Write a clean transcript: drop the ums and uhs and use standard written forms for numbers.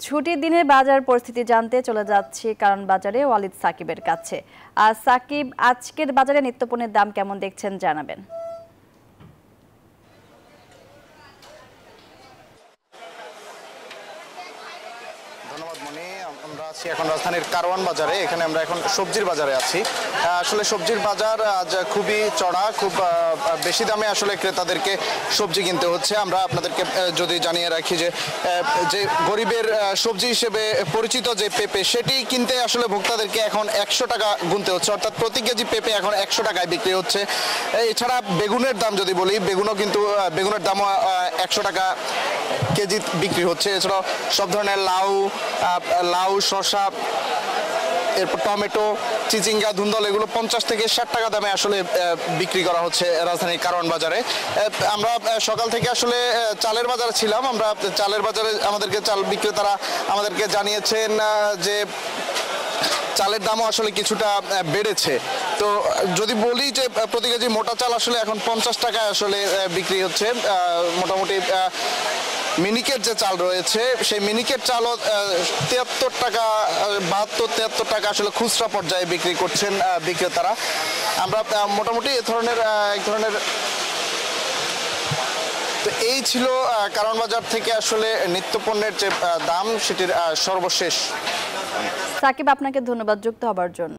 ছুটির দিনের বাজার পরিস্থিতি জানতে চলে যাচ্ছি কারণ বাজারে ওয়ালিদ সাকিবের কাছে। আর সাকিব, আজকের বাজারে নিত্যপণ্যের দাম কেমন দেখছেন জানাবেন। ধন্যবাদ মনি। আমরা আছি এখন রাজধানীর কারওয়ান বাজারে। এখানে আমরা এখন সবজির বাজারে আছি। আসলে সবজির বাজার আজ খুবই চড়া, খুব বেশি দামে আসলে ক্রেতাদেরকে সবজি কিনতে হচ্ছে। আমরা আপনাদেরকে যদি জানিয়ে রাখি যে গরিবের সবজি হিসেবে পরিচিত যে পেঁপে, সেটি কিনতে আসলে ভোক্তাদেরকে এখন 100 টাকা গুনতে হচ্ছে, অর্থাৎ প্রতি কেজি পেঁপে এখন 100 টাকায় বিক্রি হচ্ছে। এছাড়া বেগুনের দাম যদি বলি, বেগুনের দামও 100 টাকা কেজি বিক্রি হচ্ছে। এছাড়াও সব ধরনের লাউ, শসা, এরপর টমেটো, চিচিঙ্গা, ধুন্দল, এগুলো 50 থেকে 60 টাকা দামে আসলে বিক্রি করা হচ্ছে রাজধানীর কারওয়ান বাজারে। আমরা সকাল থেকে আসলে চালের বাজারে ছিলাম। আমরা চালের বাজারে আমাদেরকে চাল বিক্রেতারা আমাদেরকে জানিয়েছেন যে চালের দামও আসলে কিছুটা বেড়েছে। তো যদি বলি যে প্রতি কেজি মোটা চাল আসলে এখন 50 টাকায় আসলে বিক্রি হচ্ছে। মোটামুটি মিনিকেট যে চাল রয়েছে, সেই মিনিকেট চালও 73 টাকা, 72-73 টাকা আসলে খুচরা পর্যায়ে বিক্রি করছেন বিক্রেতারা। আমরা মোটামুটি এক ধরনের তো এই ছিল কারওয়ান বাজার থেকে আসলে নিত্যপণ্যের যে দাম, সেটির সর্বশেষ। সাকিব, আপনাকে ধন্যবাদ যুক্ত হবার জন্য।